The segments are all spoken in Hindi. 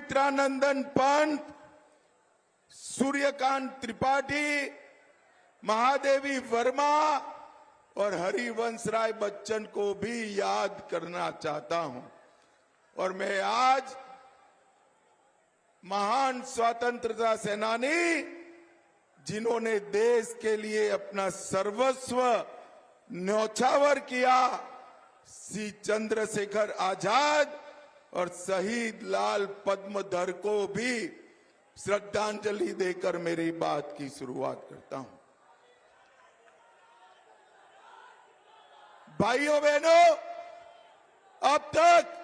पवित्रानंदन पंत, सूर्यकांत त्रिपाठी, महादेवी वर्मा और हरिवंश राय बच्चन को भी याद करना चाहता हूं। और मैं आज महान स्वतंत्रता सेनानी, जिन्होंने देश के लिए अपना सर्वस्व न्यौछावर किया, श्री चंद्रशेखर आजाद और शहीद लाल पद्मधर को भी श्रद्धांजलि देकर मेरी बात की शुरुआत करता हूं। भाइयों बहनों, अब तक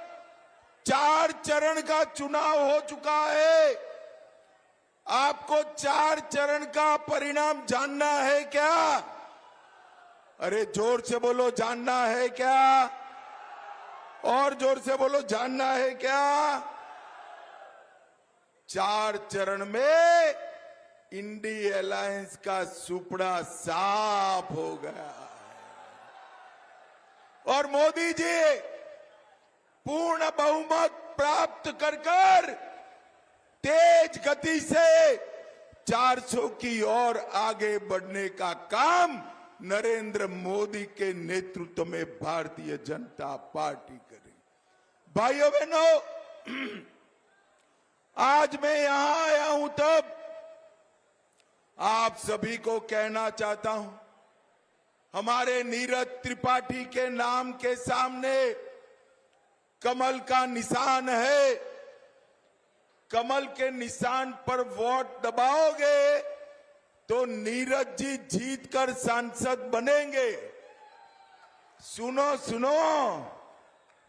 4 चरण का चुनाव हो चुका है। आपको 4 चरण का परिणाम जानना है क्या? अरे जोर से बोलो, जानना है क्या? और जोर से बोलो, जानना है क्या? 4 चरण में इंडी अलायंस का सुपड़ा साफ हो गया और मोदी जी पूर्ण बहुमत प्राप्त कर तेज गति से 400 की ओर आगे बढ़ने का काम नरेंद्र मोदी के नेतृत्व में भारतीय जनता पार्टी करेगी। भाइयों बहनों, आज मैं यहां आया हूं तब आप सभी को कहना चाहता हूं, हमारे नीरज त्रिपाठी के नाम के सामने कमल का निशान है। कमल के निशान पर वोट दबाओगे तो नीरज जी जीतकर सांसद बनेंगे। सुनो सुनो,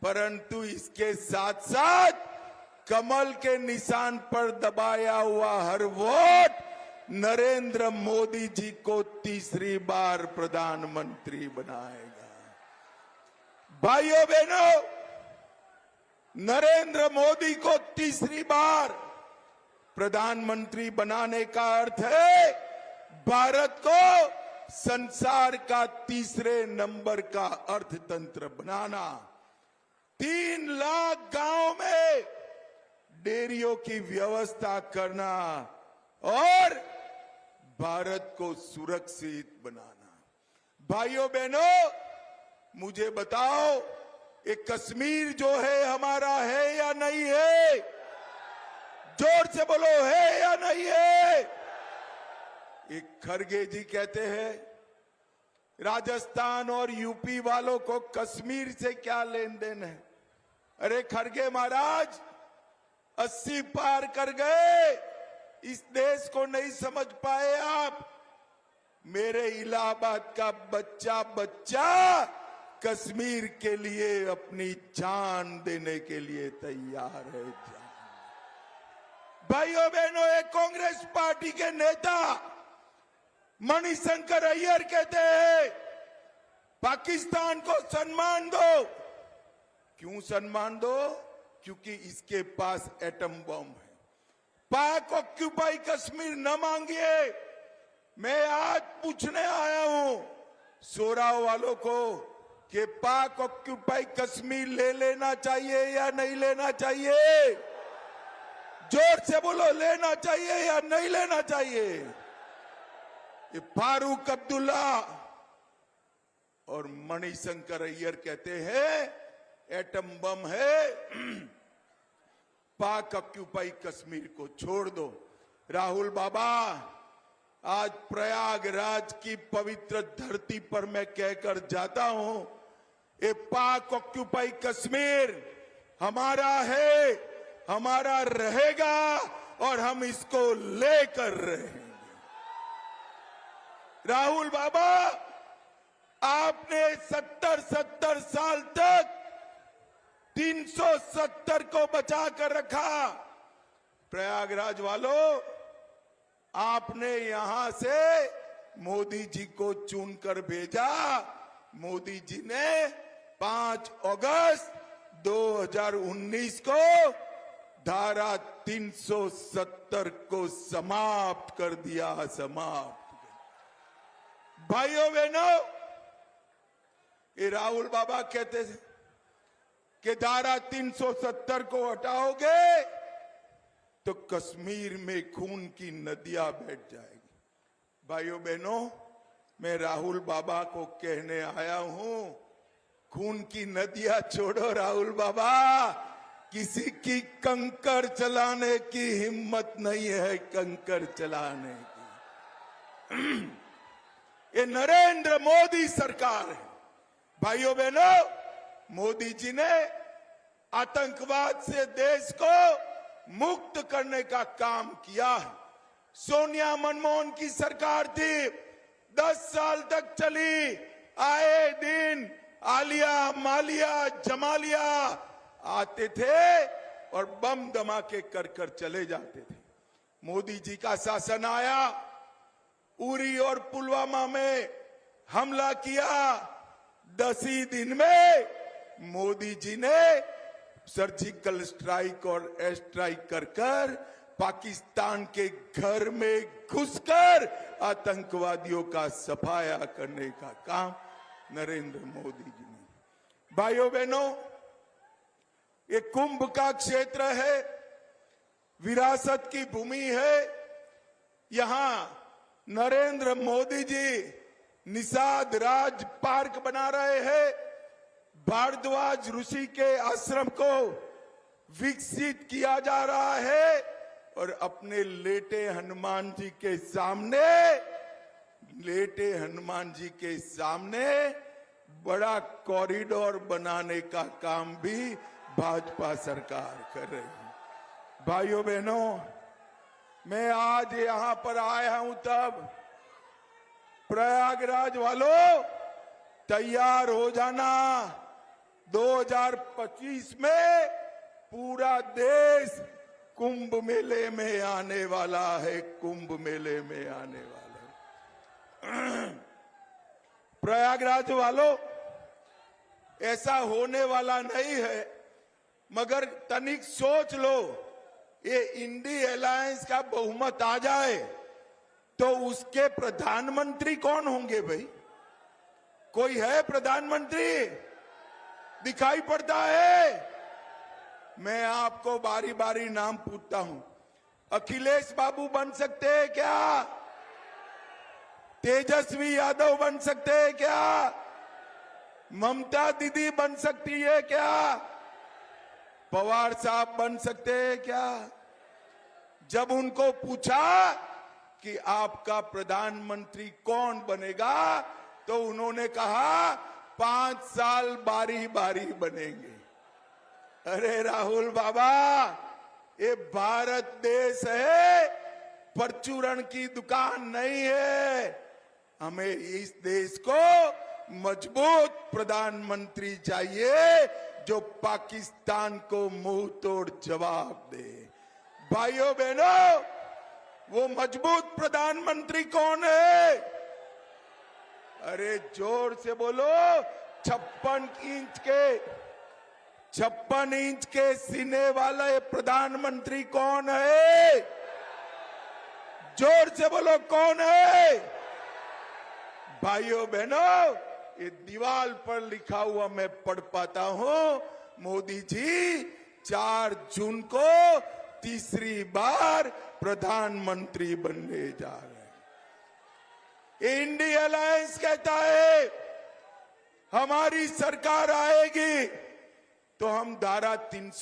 परंतु इसके साथ साथ कमल के निशान पर दबाया हुआ हर वोट नरेंद्र मोदी जी को तीसरी बार प्रधानमंत्री बनाएगा। भाइयों बहनों, नरेंद्र मोदी को तीसरी बार प्रधानमंत्री बनाने का अर्थ है भारत को संसार का तीसरे नंबर का अर्थतंत्र बनाना। 3 लाख गांव में डेयरियों की व्यवस्था करना और भारत को सुरक्षित बनाना। भाइयों बहनों, मुझे बताओ, ये कश्मीर जो है हमारा है या नहीं है? जोर से बोलो, है या नहीं है? एक खरगे जी कहते हैं राजस्थान और यूपी वालों को कश्मीर से क्या लेन देन है। अरे खरगे महाराज, 80 पार कर गए, इस देश को नहीं समझ पाए आप। मेरे इलाहाबाद का बच्चा बच्चा कश्मीर के लिए अपनी जान देने के लिए तैयार है। भाइयों बहनों, एक कांग्रेस पार्टी के नेता मणिशंकर अय्यर कहते हैं पाकिस्तान को सम्मान दो। क्यों सम्मान दो? क्योंकि इसके पास एटम बम है। पाक ऑक्यूपाई कश्मीर न मांगिए। मैं आज पूछने आया हूं सोराव वालों को कि पाक ऑक्यूपाई कश्मीर ले लेना चाहिए या नहीं लेना चाहिए? जोर से बोलो, लेना चाहिए या नहीं लेना चाहिए? ये फारूक अब्दुल्ला और मणिशंकर अय्यर कहते हैं एटम बम है, पाक ऑक्यूपाई कश्मीर को छोड़ दो। राहुल बाबा, आज प्रयागराज की पवित्र धरती पर मैं कहकर जाता हूं, ये पाक ऑक्यूपाई कश्मीर हमारा है, हमारा रहेगा और हम इसको लेकर रहेंगे। राहुल बाबा, आपने 70 साल तक 370 को बचा कर रखा। प्रयागराज वालों, आपने यहां से मोदी जी को चुनकर भेजा। मोदी जी ने 5 अगस्त 2019 को धारा 370 को समाप्त कर दिया। समाप्त। भाइयों बहनों, ये राहुल बाबा कहते थे कि धारा 370 को हटाओगे तो कश्मीर में खून की नदियां बैठ जाएगी। भाइयों बहनों, मैं राहुल बाबा को कहने आया हूं, खून की नदियां छोड़ो राहुल बाबा, किसी की कंकर चलाने की हिम्मत नहीं है, कंकर चलाने की। ये नरेंद्र मोदी सरकार है। भाइयों बहनों, मोदी जी ने आतंकवाद से देश को मुक्त करने का काम किया है। सोनिया मनमोहन की सरकार थी, 10 साल तक चली, आए दिन आलिया मालिया जमालिया आते थे और बम धमाके कर कर चले जाते थे। मोदी जी का शासन आया, उरी और पुलवामा में हमला किया, 10 ही दिन में मोदी जी ने सर्जिकल स्ट्राइक और एयर स्ट्राइक कर कर पाकिस्तान के घर में घुसकर आतंकवादियों का सफाया करने का काम नरेंद्र मोदी जी ने। भाइयों बहनों, ये कुंभ का क्षेत्र है, विरासत की भूमि है। यहां नरेंद्र मोदी जी निषाद राज पार्क बना रहे हैं, भारद्वाज ऋषि के आश्रम को विकसित किया जा रहा है और अपने लेटे हनुमान जी के सामने बड़ा कॉरिडोर बनाने का काम भी भाजपा सरकार कर रही है। भाइयों बहनों, मैं आज यहां पर आया हूं, तब प्रयागराज वालों तैयार हो जाना, 2025 में पूरा देश कुंभ मेले में आने वाला है, कुंभ मेले में आने वाला है। प्रयागराज वालों, ऐसा होने वाला नहीं है, मगर तनिक सोच लो, ये इंडी अलायंस का बहुमत आ जाए तो उसके प्रधानमंत्री कौन होंगे भाई? कोई है प्रधानमंत्री? दिखाई पड़ता है? मैं आपको बारी बारी नाम पूछता हूं, अखिलेश बाबू बन सकते हैं क्या? तेजस्वी यादव बन सकते हैं क्या? ममता दीदी बन सकती है क्या? पवार साहब बन सकते हैं क्या? जब उनको पूछा कि आपका प्रधानमंत्री कौन बनेगा, तो उन्होंने कहा 5 साल बारी बारी बनेंगे। अरे राहुल बाबा, ये भारत देश है, परचूरण की दुकान नहीं है। हमें इस देश को मजबूत प्रधानमंत्री चाहिए जो पाकिस्तान को मुंह तोड़ जवाब दे। भाइयों बहनों, वो मजबूत प्रधानमंत्री कौन है? अरे जोर से बोलो, 56 इंच के सीने वाला ये प्रधानमंत्री कौन है? जोर से बोलो, कौन है? भाइयों बहनों, ये दीवार पर लिखा हुआ मैं पढ़ पाता हूं, मोदी जी 4 जून को तीसरी बार प्रधानमंत्री बनने जा रहे हैं। इंडी अलायंस कहता है हमारी सरकार आएगी तो हम धारा 300